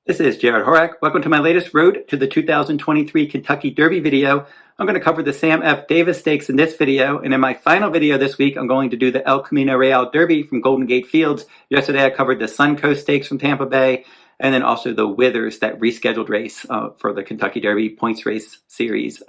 This is Jarrod Horak. Welcome to my latest Road to the 2023 Kentucky Derby video. I'm going to cover the Sam F. Davis Stakes in this video, and in my final video this week, I'm going to do the El Camino Real Derby from Golden Gate Fields. Yesterday, I covered the Suncoast Stakes from Tampa Bay, and then also the Withers, that rescheduled race for the Kentucky Derby Points Race Series.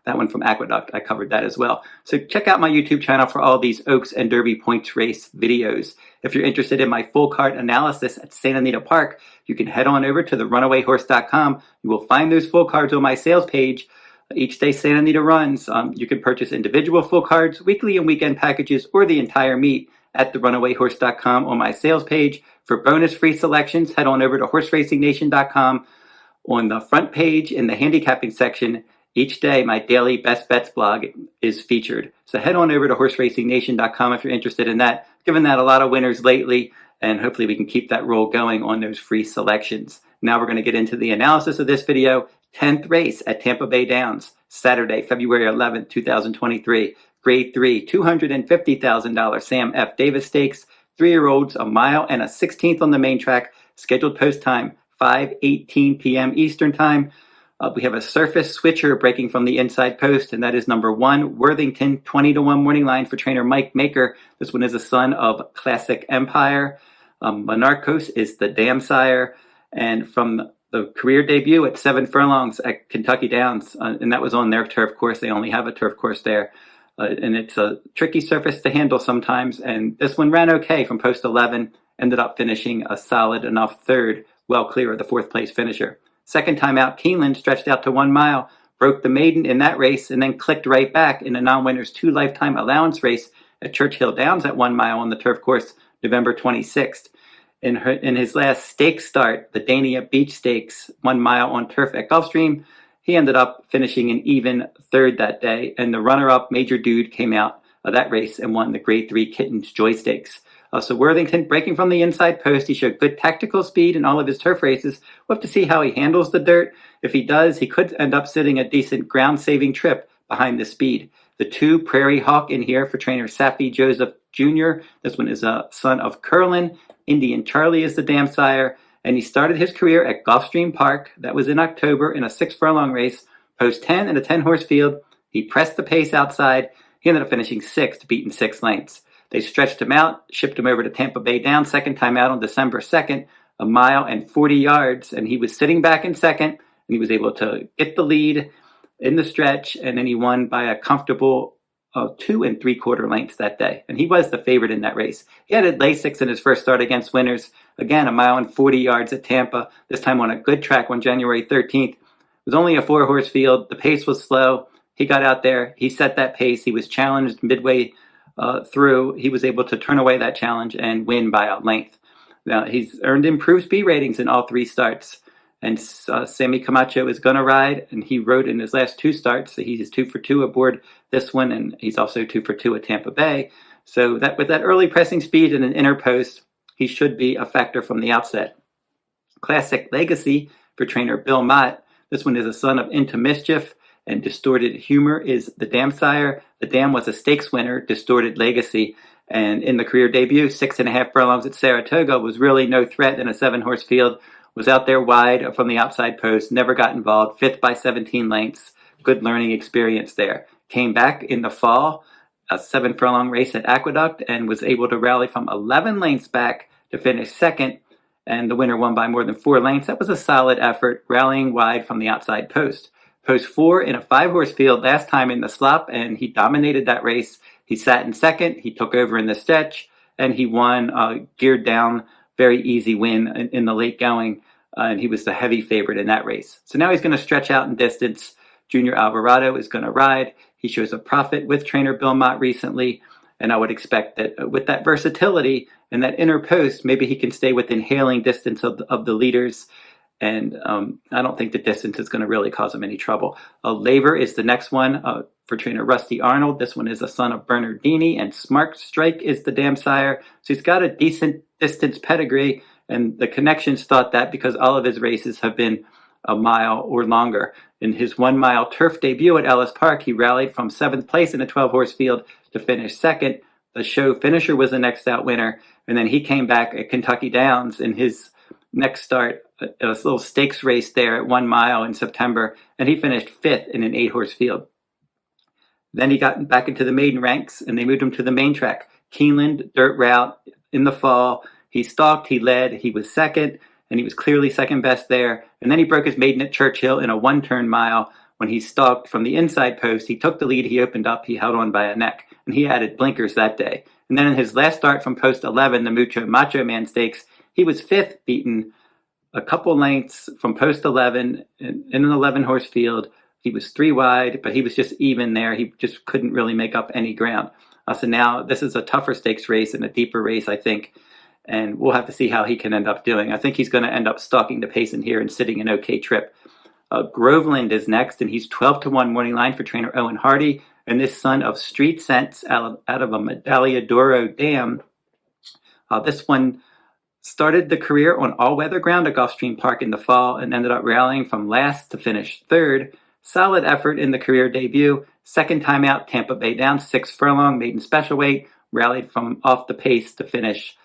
That one from Aqueduct, I covered that as well. So check out my YouTube channel for all these Oaks and Derby Points Race videos. If you're interested in my full card analysis at Santa Anita Park, you can head on over to the runawayhorse.com. You will find those full cards on my sales page. Each day Santa Anita runs. You can purchase individual full cards, weekly and weekend packages, or the entire meet at the runawayhorse.com on my sales page. For bonus free selections, head on over to horseracingnation.com. On the front page in the handicapping section, each day, my daily best bets blog is featured. So head on over to horseracingnation.com if you're interested in that. Given that a lot of winners lately, and hopefully we can keep that roll going on those free selections. Now we're going to get into the analysis of this video. 10th race at Tampa Bay Downs, Saturday, February 11th, 2023. Grade 3, $250,000 Sam F. Davis Stakes. 3-year-olds, a mile and a 16th on the main track. Scheduled post time, 5:18 p.m. Eastern Time. We have a surface switcher breaking from the inside post, and that is number 1, Worthington, 20-1 morning line for trainer Mike Maker. This one is a son of Classic Empire. Monarchos is the dam sire, and from the career debut at 7 furlongs at Kentucky Downs, and that was on their turf course. They only have a turf course there, and it's a tricky surface to handle sometimes, and this one ran okay from post 11, ended up finishing a solid enough third, well clear of the 4th place finisher. Second time out, Keeneland stretched out to 1 mile, broke the maiden in that race, and then clicked right back in a non-winners 2 lifetime allowance race at Churchill Downs at 1 mile on the turf course, November 26th. In his last stakes start, the Dania Beach Stakes, 1 mile on turf at Gulfstream, he ended up finishing an even third that day, and the runner-up Major Dude came out of that race and won the Grade 3 Kittens Joy Stakes. So Worthington breaking from the inside post. He showed good tactical speed in all of his turf races. We'll have to see how he handles the dirt. If he does, he could end up sitting a decent ground-saving trip behind the speed. The 2 Prairie Hawk in here for trainer Safi Joseph Jr. This one is a son of Curlin. Indian Charlie is the dam sire. And he started his career at Gulfstream Park. That was in October in a 6 furlong race. Post 10 in a 10-horse field. He pressed the pace outside. He ended up finishing 6th, beaten 6 lengths. They stretched him out, shipped him over to Tampa Bay Downs, second time out on December 2nd, a mile and 40 yards, and he was sitting back in second, and he was able to get the lead in the stretch, and then he won by a comfortable 2 3/4 lengths that day, and he was the favorite in that race. He had a Lasix in his first start against winners, again, a mile and 40 yards at Tampa, this time on a good track on January 13th. It was only a 4-horse field. The pace was slow. He got out there. He set that pace. He was challenged midway through. He was able to turn away that challenge and win by a length. Now, he's earned improved speed ratings in all 3 starts. And Sammy Camacho is going to ride, and he rode in his last 2 starts. So he's 2 for 2 aboard this one, and he's also 2 for 2 at Tampa Bay. So that with that early pressing speed and an inner post, he should be a factor from the outset. Classic Legacy for trainer Bill Mott. This one is a son of Into Mischief, and Distorted Humor is the dam sire. The dam was a stakes winner, Distorted Legacy, and in the career debut, 6.5 furlongs at Saratoga, was really no threat in a 7-horse field, was out there wide from the outside post, never got involved, 5th by 17 lengths, good learning experience there. Came back in the fall, a 7 furlong race at Aqueduct, and was able to rally from 11 lengths back to finish 2nd, and the winner won by more than 4 lengths. That was a solid effort, rallying wide from the outside post. Post 4 in a 5-horse field last time in the slop, and he dominated that race. He sat in second, he took over in the stretch, and he won a geared down, very easy win in the late going, and he was the heavy favorite in that race. So now he's going to stretch out in distance. Junior Alvarado is going to ride. He shows a profit with trainer Bill Mott recently, and I would expect that with that versatility and that inner post, maybe he can stay within hailing distance of the leaders. And I don't think the distance is going to really cause him any trouble. Laver is the next one for trainer Rusty Arnold. This one is a son of Bernardini, and Smart Strike is the dam sire. So he's got a decent distance pedigree, and the connections thought that because all of his races have been a mile or longer. In his 1 mile turf debut at Ellis Park, he rallied from 7th place in a 12-horse field to finish 2nd. The show finisher was the next out winner, and then he came back at Kentucky Downs in his next start, a little stakes race there at 1 mile in September, and he finished 5th in an 8-horse field. Then he got back into the maiden ranks, and they moved him to the main track. Keeneland dirt route in the fall. He stalked, he led, he was second, and he was clearly second best there. And then he broke his maiden at Churchill in a 1-turn mile. When he stalked from the inside post, he took the lead, he opened up, he held on by a neck, and he added blinkers that day. And then in his last start from post 11, the Mucho Macho Man Stakes, he was 5th, beaten a couple lengths from post 11 in an 11-horse field. He was 3 wide, but he was just even there. He just couldn't really make up any ground. So now this is a tougher stakes race and a deeper race, I think, and we'll have to see how he can end up doing. I think he's going to end up stalking the pace in here and sitting an okay trip. Groveland is next, and he's 12-1 morning line for trainer Owen Hardy, and this son of Street Sense out of a Medaglia d'Oro dam. This one started the career on all-weather ground at Gulfstream Park in the fall and ended up rallying from last to finish 3rd. Solid effort in the career debut. Second time out, Tampa Bay Downs, 6 furlong, maiden special weight, rallied from off the pace to finish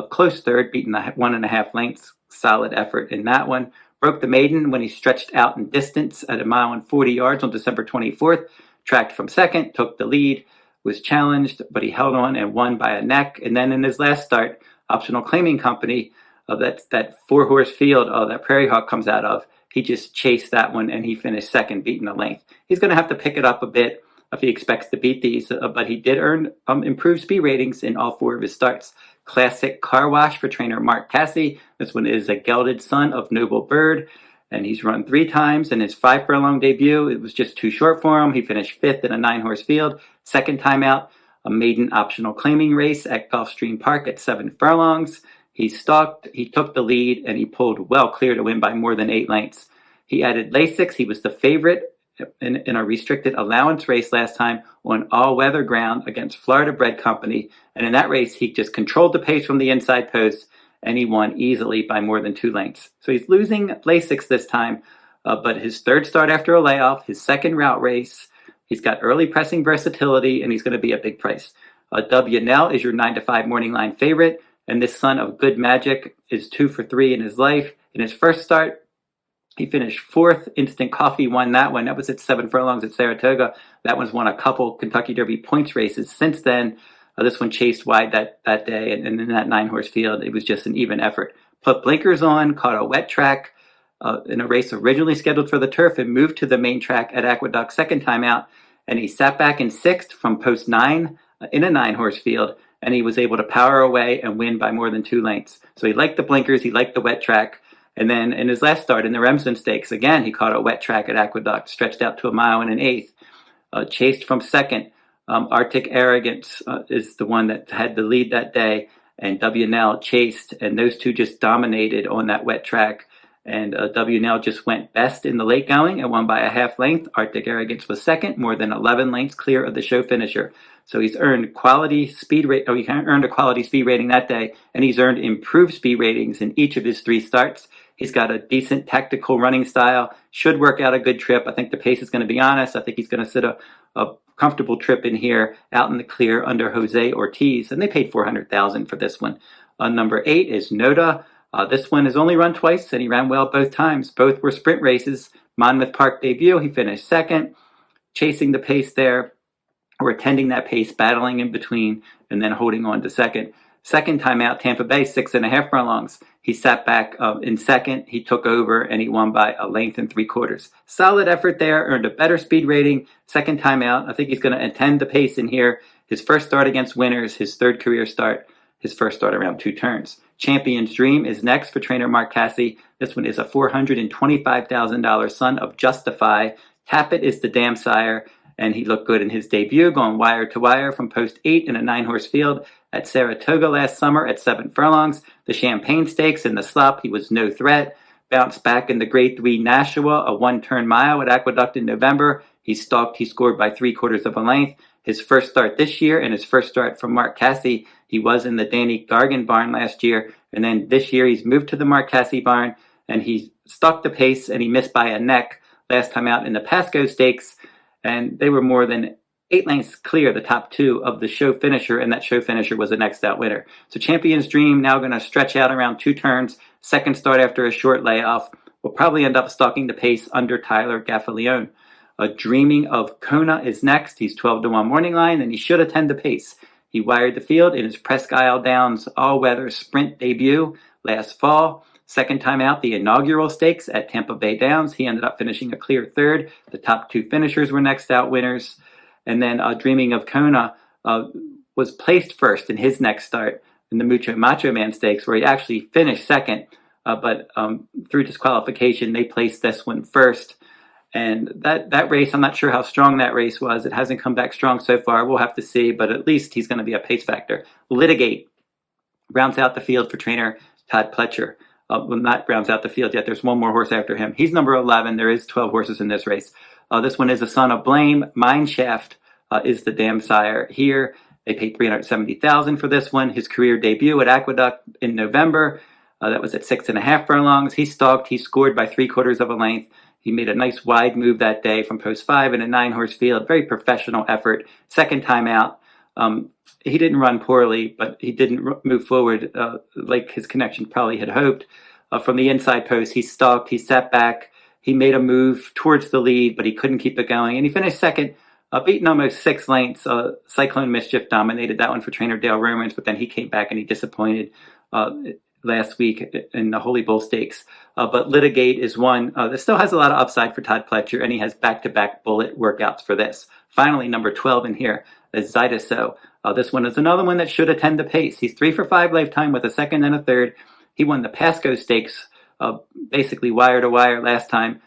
close 3rd, beating the 1.5 lengths. Solid effort in that one. Broke the maiden when he stretched out in distance at 1 mile and 40 yards on December 24th. Tracked from second, took the lead, was challenged, but he held on and won by a neck. And then in his last start, Optional Claiming Company, that 4-horse field that Prairie Hawk comes out of, he just chased that one and he finished second, beating a length. He's going to have to pick it up a bit if he expects to beat these, but he did earn improved speed ratings in all 4 of his starts. Classic Car Wash for trainer Mark Casse. This one is a gelded son of Noble Bird, and he's run 3 times in his 5 furlong debut. It was just too short for him. He finished 5th in a 9-horse field. Second time out, a maiden optional claiming race at Gulfstream Park at 7 furlongs. He stalked, he took the lead, and he pulled well clear to win by more than 8 lengths. He added Lasix. He was the favorite in a restricted allowance race last time on all-weather ground against Florida Bred Company. And in that race, he just controlled the pace from the inside post, and he won easily by more than 2 lengths. So he's losing Lasix this time, but his 3rd start after a layoff, his 2nd route race, he's got early pressing versatility, and he's going to be a big price. Dubyuhnell is your 9-5 morning line favorite. And this son of Good Magic is 2 for 3 in his life. In his first start, he finished 4th. Instant Coffee won that one. That was at 7 furlongs at Saratoga. That one's won a couple Kentucky Derby points races since then. This one chased wide that day, and in that 9-horse field, it was just an even effort. Put blinkers on, caught a wet track in a race originally scheduled for the turf, and moved to the main track at Aqueduct second time out. And he sat back in 6th from post 9 in a 9-horse field. And he was able to power away and win by more than 2 lengths. So he liked the blinkers, he liked the wet track. And then in his last start in the Remsen Stakes, again, he caught a wet track at Aqueduct, stretched out to 1 mile and 1/8. Chased from second. Arctic Arrogance is the one that had the lead that day. And Dubyuhnell chased, and those two just dominated on that wet track. And Dubyuhnell just went best in the late going and won by a 1/2 length. Arctic Arrogance was second, more than 11 lengths clear of the show finisher. So he's earned quality speed rate. He earned a quality speed rating that day, and he's earned improved speed ratings in each of his 3 starts. He's got a decent tactical running style. Should work out a good trip. I think the pace is going to be honest. I think he's going to sit a comfortable trip in here, out in the clear under Jose Ortiz, and they paid $400,000 for this one. Number 8 is Notah. This one has only run twice, and he ran well both times. Both were sprint races. Monmouth Park debut, he finished second, chasing the pace there, or attending that pace, battling in between, and then holding on to second. Second time out, Tampa Bay, 6.5 furlongs. He sat back in second, he took over, and he won by 1 3/4 lengths. Solid effort there, earned a better speed rating. Second time out, I think he's going to attend the pace in here. His first start against winners, his 3rd career start, his first start around 2 turns. Champion's Dream is next for trainer Mark Casse. This one is a $425,000 son of Justify. Tappet is the dam sire, and he looked good in his debut, going wire to wire from post 8 in a 9-horse field at Saratoga last summer at 7 furlongs. The Champagne Stakes in the slop, he was no threat. Bounced back in the Grade 3 Nashua, a 1-turn mile at Aqueduct in November. He stalked, he scored by 3/4 of a length. His first start this year and his first start from Mark Casse, he was in the Danny Gargan barn last year. And then this year he's moved to the Mark Casse barn, and he stuck the pace, and he missed by a neck last time out in the Pasco Stakes. And they were more than 8 lengths clear the top 2 of the show finisher, and that show finisher was the next out winner. So Champion's Dream now going to stretch out around 2 turns, second start after a short layoff. Will probably end up stalking the pace under Tyler Gaffalione. Dreaming of Kona is next. He's 12-1 morning line, and he should attend the pace. He wired the field in his Presque Isle Downs all-weather sprint debut last fall. Second time out, the inaugural stakes at Tampa Bay Downs. He ended up finishing a clear third. The top 2 finishers were next out winners. And then Dreaming of Kona was placed first in his next start in the Mucho Macho Man Stakes, where he actually finished second. But through disqualification, they placed this one first. And that race, I'm not sure how strong that race was. It hasn't come back strong so far. We'll have to see, but at least he's going to be a pace factor. Litigate rounds out the field for trainer Todd Pletcher. Well, not rounds out the field yet. There's one more horse after him. He's number 11. There is 12 horses in this race. This one is a son of Blame. Mineshaft is the dam sire here. They paid $370,000 for this one. His career debut at Aqueduct in November. That was at 6.5 furlongs. He stalked. He scored by 3/4 of a length. He made a nice wide move that day from post 5 in a 9-horse field. Very professional effort. Second time out. He didn't run poorly, but he didn't move forward like his connection probably had hoped. From the inside post, he stalked. He sat back. He made a move towards the lead, but he couldn't keep it going. And he finished second, beaten almost 6 lengths. Cyclone Mischief dominated that one for trainer Dale Romans, but then he came back and he disappointed last week in the Holy Bull Stakes. But Litigate is one that still has a lot of upside for Todd Pletcher, and he has back-to-back bullet workouts for this. Finally, number 12 in here is Zydeceaux. This one is another one that should attend the pace. He's 3 for 5 lifetime with a second and a third. He won the Pasco Stakes, basically wire to wire last time,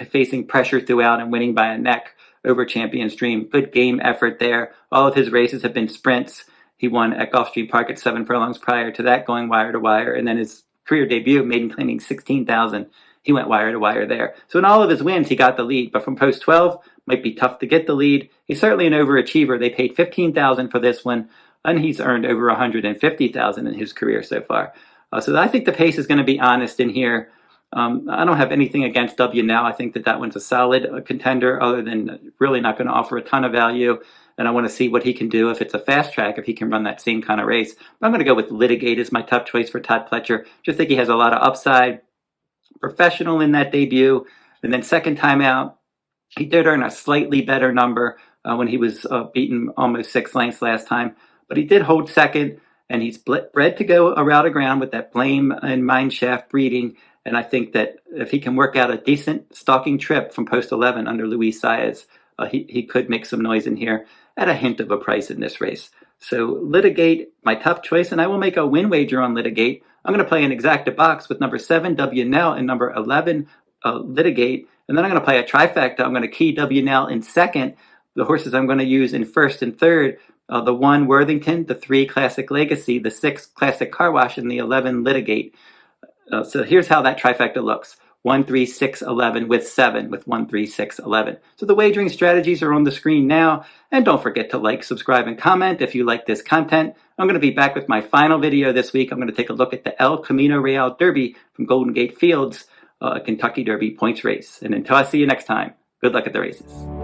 facing pressure throughout and winning by a neck over Champion's Dream. Good game effort there. All of his races have been sprints. He won at Gulfstream Park at 7 furlongs prior to that, going wire to wire. And then his career debut, maiden claiming 16,000. He went wire to wire there. So in all of his wins, he got the lead. But from post 12, might be tough to get the lead. He's certainly an overachiever. They paid $15,000 for this one, and he's earned over $150,000 in his career so far. So I think the pace is going to be honest in here. I don't have anything against Dubyuhnell. I think that one's a solid contender, other than really not going to offer a ton of value. And I want to see what he can do if it's a fast track, if he can run that same kind of race. But I'm going to go with Litigate as my top choice for Todd Pletcher. Just think he has a lot of upside. Professional in that debut. And then second time out, he did earn a slightly better number when he was beaten almost 6 lengths last time. But he did hold second, and he's bred to go a route of ground with that Blame and Mineshaft breeding. And I think that if he can work out a decent stalking trip from post 11 under Luis Saez, he could make some noise in here at a hint of a price in this race. So Litigate, my top choice, and I will make a win wager on Litigate. I'm going to play an exacta box with number 7, Dubyuhnell, and number 11, Litigate. And then I'm going to play a trifecta. I'm going to key Dubyuhnell in second. The horses I'm going to use in first and third, the 1, Worthington, the 3, Classic Legacy, the 6, Classic Car Wash, and the 11, Litigate. So here's how that trifecta looks. 1, 3, 6, 11 with 7 with 1, 3, 6, 11. So the wagering strategies are on the screen now. And don't forget to like, subscribe, and comment if you like this content. I'm going to be back with my final video this week. I'm going to take a look at the El Camino Real Derby from Golden Gate Fields, a Kentucky Derby points race. And until I see you next time, good luck at the races.